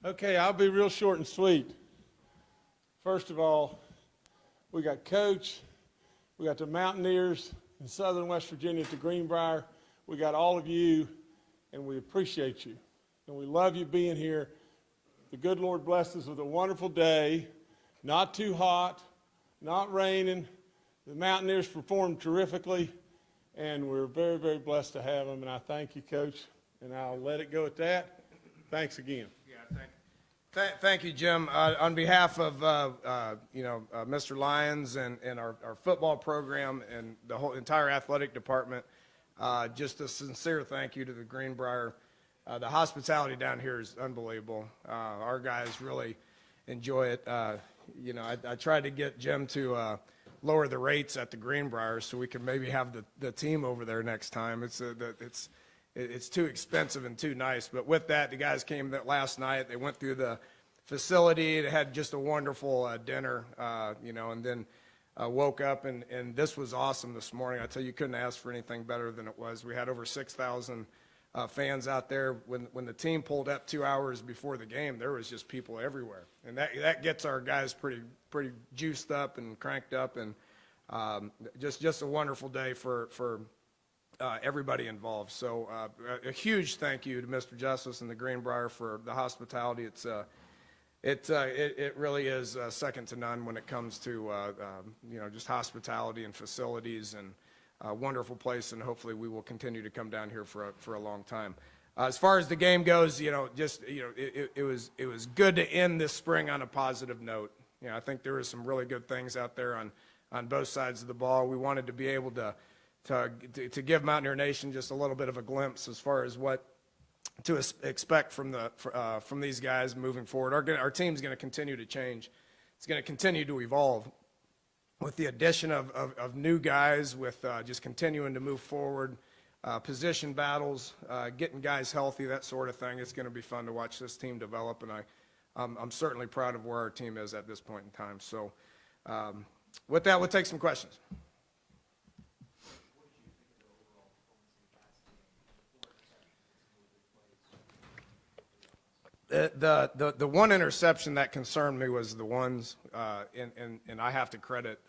Okay, I'll be real short and sweet. First of all, we got Coach, we got the Mountaineers in southern West Virginia at the Greenbrier. We got all of you, and we appreciate you. And we love you being here. The good Lord blessed us with a wonderful day, not too hot, not raining. The Mountaineers performed terrifically, and we're very, very blessed to have them. And I thank you, Coach, and I'll let it go at that. Thanks again. Thank you, Jim. On behalf of Mr. Lyons and our football program and the whole entire athletic department, just a sincere thank you to the Greenbrier. The hospitality down here is unbelievable. Our guys really enjoy it. I tried to get Jim to lower the rates at the Greenbrier so we can maybe have the team over there next time. It's too expensive and too nice. But with that, the guys came last night. They went through the facility. They had just a wonderful dinner, and then woke up, and this was awesome this morning. I tell you, you couldn't ask for anything better than it was. We had over 6,000 fans out there. When the team pulled up 2 hours before the game, there was just people everywhere. And that gets our guys pretty juiced up and cranked up, and just a wonderful day for everybody involved. So a huge thank you to Mr. Justice and the Greenbrier for the hospitality. It really is second to none when it comes to just hospitality and facilities, and a wonderful place. And hopefully we will continue to come down here for a long time. As far as the game goes, it was good to end this spring on a positive note. I think there was some really good things out there on both sides of the ball. We wanted to be able to give Mountaineer Nation just a little bit of a glimpse as far as what to expect from these guys moving forward. Our team's going to continue to change. It's going to continue to evolve with the addition of new guys, with just continuing to move forward, position battles, getting guys healthy, that sort of thing. It's going to be fun to watch this team develop, and I'm certainly proud of where our team is at this point in time. So with that, we'll take some questions. The one interception that concerned me was the ones, and I have to credit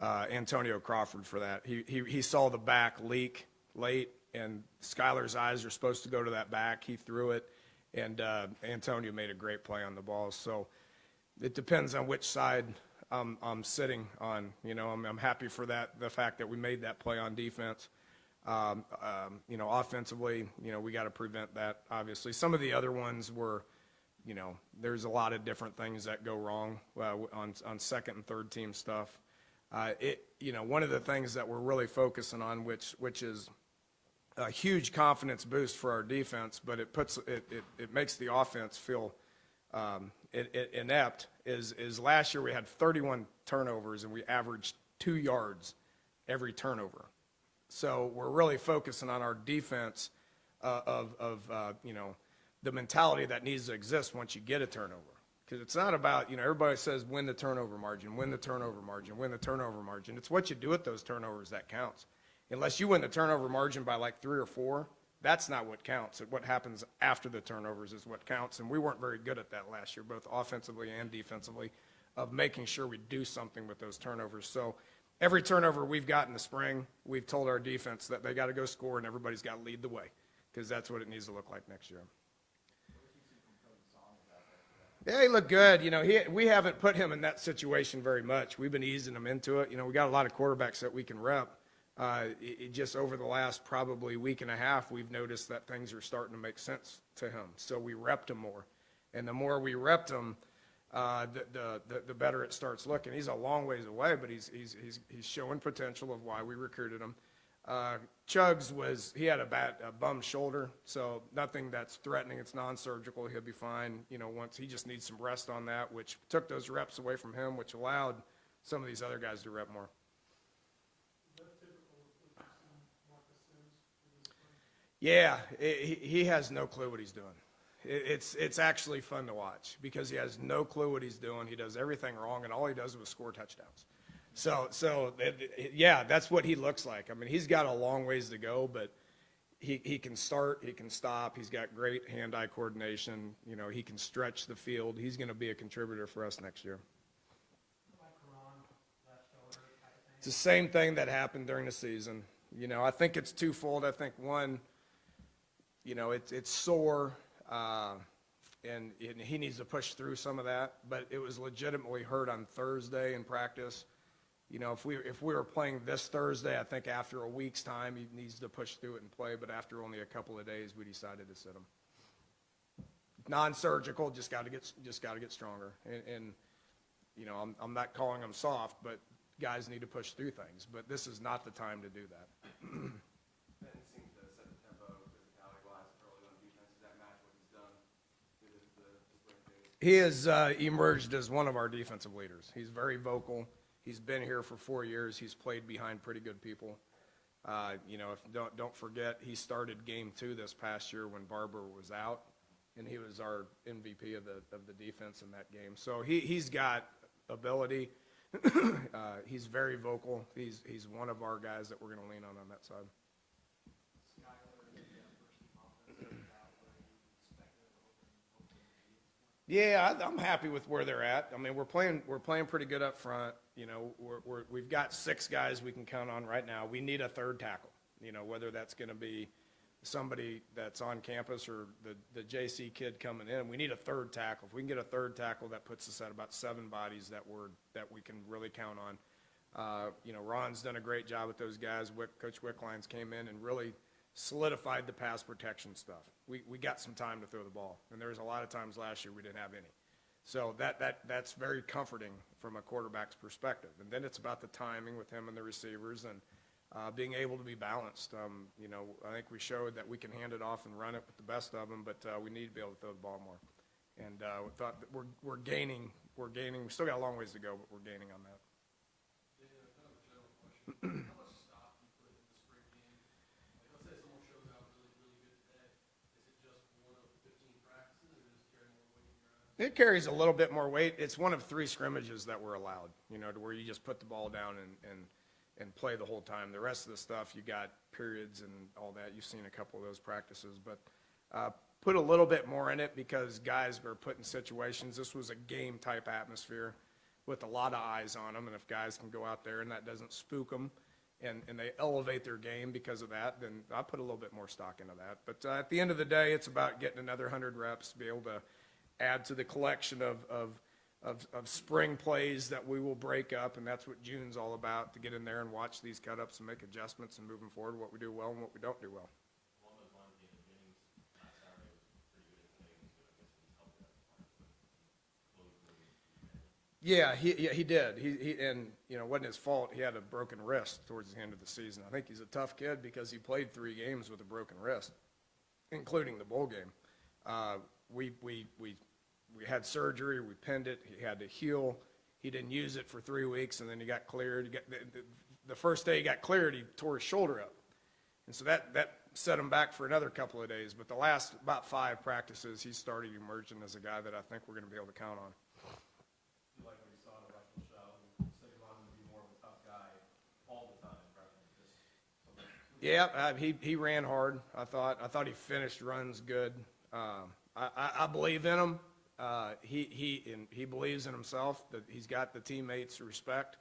Antonio Crawford for that. He saw the back leak late, and Skylar's eyes are supposed to go to that back. He threw it, and Antonio made a great play on the ball. So it depends on which side I'm sitting on. I'm happy for that, the fact that we made that play on defense. Offensively, we got to prevent that, obviously. Some of the other ones were, there's a lot of different things that go wrong on second and third team stuff. One of the things that we're really focusing on, which is a huge confidence boost for our defense, but it makes the offense feel inept, is last year we had 31 turnovers and we averaged 2 yards every turnover. So we're really focusing on our defense of the mentality that needs to exist once you get a turnover. Because it's not about, everybody says win the turnover margin, win the turnover margin, win the turnover margin. It's what you do with those turnovers that counts. Unless you win the turnover margin by like 3 or 4, that's not what counts. What happens after the turnovers is what counts. And we weren't very good at that last year, both offensively and defensively, of making sure we do something with those turnovers. So every turnover we've got in the spring, we've told our defense that they got to go score and everybody's got to lead the way, because that's what it needs to look like next year. Yeah, he looked good. We haven't put him in that situation very much. We've been easing him into it. We got a lot of quarterbacks that we can rep. Just over the last probably week and a half, we've noticed that things are starting to make sense to him. So we repped him more. And the more we repped him, the better it starts looking. He's a long ways away, but he's showing potential of why we recruited him. Chugs he had a bum shoulder, so nothing that's threatening. It's non-surgical. He'll be fine. Once he just needs some rest on that, which took those reps away from him, which allowed some of these other guys to rep more. Yeah, he has no clue what he's doing. It's actually fun to watch because he has no clue what he's doing. He does everything wrong, and all he does is score touchdowns. So yeah, that's what he looks like. I mean, he's got a long ways to go, but he can start, he can stop, he's got great hand-eye coordination, you know, he can stretch the field. He's going to be a contributor for us next year. It's the same thing that happened during the season. You know, I think it's twofold. I think one, you know, it's sore, and he needs to push through some of that, but it was legitimately hurt on Thursday in practice. You know, if we were playing this Thursday, I think after a week's time he needs to push through it and play. But after only a couple of days, we decided to sit him. Non-surgical, just got to get stronger. And you know, I'm not calling him soft, but guys need to push through things. But this is not the time to do that. Ben seems to set the tempo physicality-wise early on defense. Does that match what he's done through the spring phase? He has emerged as one of our defensive leaders. He's very vocal. He's been here for 4 years. He's played behind pretty good people. You know, don't forget, he started game 2 this past year when Barber was out, and he was our MVP of the defense in that game. So he's got ability. He's very vocal. He's one of our guys that we're going to lean on that side. Yeah, I'm happy with where they're at. I mean, we're playing pretty good up front. You know, we've got 6 guys we can count on right now. We need a third tackle. You know, whether that's going to be somebody that's on campus or the JC kid coming in. We need a third tackle. If we can get a third tackle, that puts us at about 7 bodies that we can really count on. You know, Ron's done a great job with those guys. Coach Wicklines came in and really solidified the pass protection stuff. We got some time to throw the ball, and there was a lot of times last year we didn't have any. So that's very comforting from a quarterback's perspective. And then it's about the timing with him and the receivers and being able to be balanced. You know, I think we showed that we can hand it off and run it with the best of them, but we need to be able to throw the ball more. And we thought that we're gaining. We still got a long ways to go, but we're gaining on that. It carries a little bit more weight. It's one of 3 scrimmages that were allowed, you know, to where you just put the ball down and play the whole time. The rest of the stuff, you got periods and all that. You've seen a couple of those practices, but put a little bit more in it because guys were put in situations. This was a game-type atmosphere with a lot of eyes on them, and if guys can go out there and that doesn't spook them and they elevate their game because of that, then I put a little bit more stock into that. But at the end of the day, it's about getting another 100 reps to be able to add to the collection of spring plays that we will break up, and that's what June's all about, to get in there and watch these cut-ups and make adjustments and moving forward, what we do well and what we don't do well. Along those lines, Jennings last Saturday was pretty good at today, so I guess he's helped that part. Yeah, he did. He and, you know, it wasn't his fault. He had a broken wrist towards the end of the season. I think he's a tough kid because he played 3 games with a broken wrist, including the bowl game. We had surgery, we pinned it, he had to heal. He didn't use it for 3 weeks, and then he got cleared. The first day he got cleared, he tore his shoulder up. And so that set him back for another couple of days. But the last about 5 practices, he started emerging as a guy that I think we're going to be able to count on. You like what you saw in the rifle show, and said you wanted him to be more of a tough guy all the time, right? Yeah, he ran hard. I thought he finished runs good. I believe in him. He believes in himself, that he's got the teammates' respect.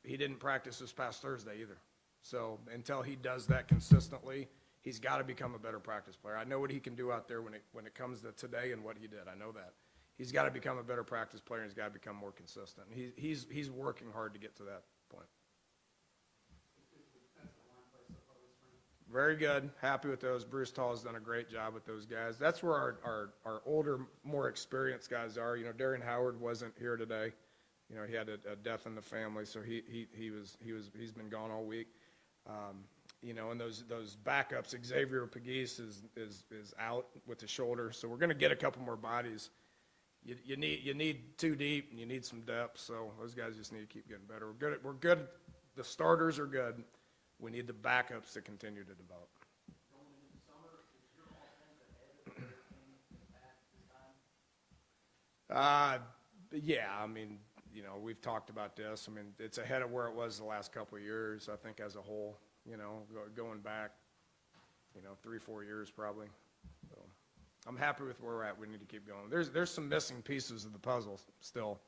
He didn't practice this past Thursday either. So until he does that consistently, he's got to become a better practice player. I know what he can do out there when it comes to today and what he did. I know that. He's got to become a better practice player, and he's got to become more consistent. He's working hard to get to that point. Very good. Happy with those. Bruce Tall has done a great job with those guys. That's where our older, more experienced guys are. You know, Darian Howard wasn't here today. You know, he had a death in the family, so he's been gone all week. You know, and those backups, Xavier Pegues is out with the shoulder, so we're going to get a couple more bodies. You need 2 deep, and you need some depth. So those guys just need to keep getting better. We're good. The starters are good. We need the backups to continue to develop. Yeah, I mean, you know, we've talked about this. I mean, it's ahead of where it was the last couple of years, I think, as a whole, you know, going back 3, 4 years probably. So I'm happy with where we're at. We need to keep going. There's some missing pieces of the puzzle still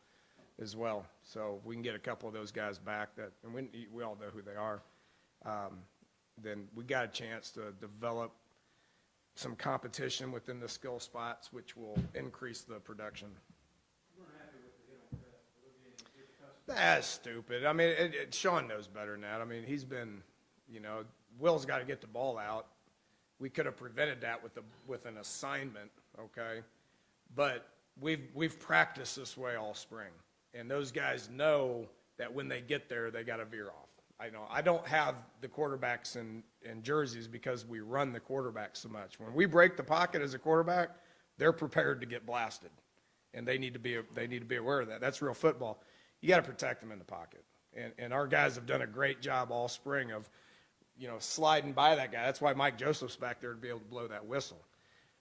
as well. So if we can get a couple of those guys back and we all know who they are, then we got a chance to develop some competition within the skill spots, which will increase the production. That's stupid. I mean, Sean knows better than that. I mean, he's been, Will's got to get the ball out. We could have prevented that with an assignment, okay? But we've practiced this way all spring, and those guys know that when they get there, they got to veer off. I don't have the quarterbacks in jerseys because we run the quarterback so much. When we break the pocket as a quarterback, they're prepared to get blasted, and they need to be aware of that. That's real football. You got to protect them in the pocket, and our guys have done a great job all spring of, sliding by that guy. That's why Mike Joseph's back there to be able to blow that whistle.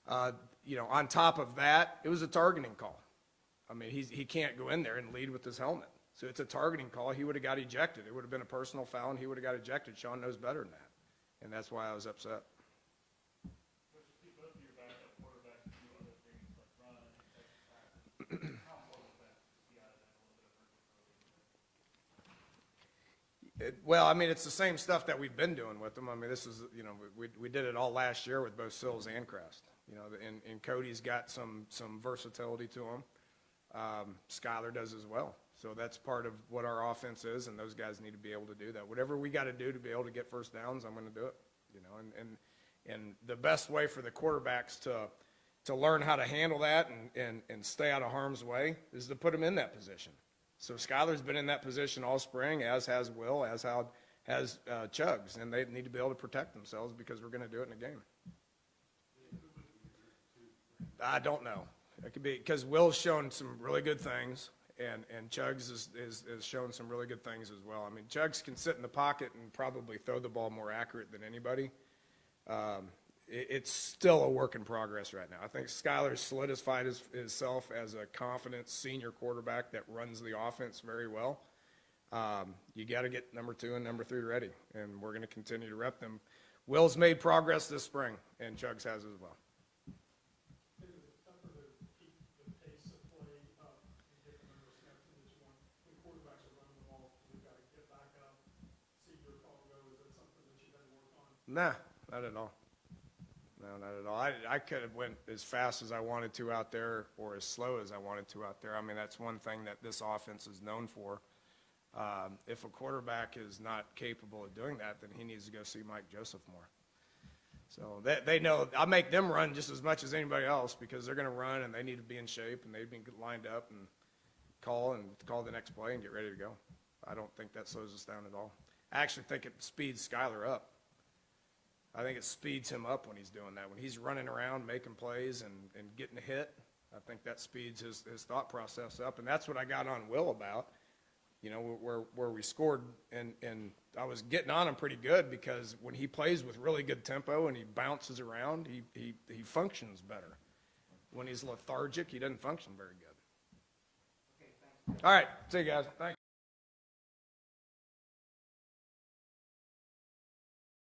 On top of that, it was a targeting call. I mean, he can't go in there and lead with his helmet. So it's a targeting call. He would have got ejected. It would have been a personal foul, and he would have got ejected. Sean knows better than that, and that's why I was upset. Well, I mean, it's the same stuff that we've been doing with them. I mean, this is, we did it all last year with both Sills and Crest. And Cody's got some versatility to him. Skyler does as well. So that's part of what our offense is, and those guys need to be able to do that. Whatever we got to do to be able to get first downs, I'm going to do it. And the best way for the quarterbacks to learn how to handle that and stay out of harm's way is to put them in that position. So Skyler's been in that position all spring, as has Will, as has Chugs, and they need to be able to protect themselves because we're going to do it in a game. I don't know. It could be because Will's shown some really good things, and Chugs is shown some really good things as well. I mean, Chugs can sit in the pocket and probably throw the ball more accurate than anybody. It's still a work in progress right now. I think Skyler's solidified himself as a confident senior quarterback that runs the offense very well. You got to get number 2 and number 3 ready, and we're going to continue to rep them. Will's made progress this spring, and Chugs has as well. Nah, not at all. No, not at all. I could have went as fast as I wanted to out there or as slow as I wanted to out there. I mean, that's one thing that this offense is known for. If a quarterback is not capable of doing that, then he needs to go see Mike Joseph more. So they know I make them run just as much as anybody else because they're going to run and they need to be in shape and they've been lined up and call the next play and get ready to go. I don't think that slows us down at all. I actually think it speeds Skyler up. I think it speeds him up when he's doing that. When he's running around, making plays and getting a hit, I think that speeds his thought process up. And that's what I got on Will about, where we scored. And I was getting on him pretty good because when he plays with really good tempo and he bounces around, he functions better. When he's lethargic, he doesn't function very good. Okay, thanks. All right. See you guys. Thanks.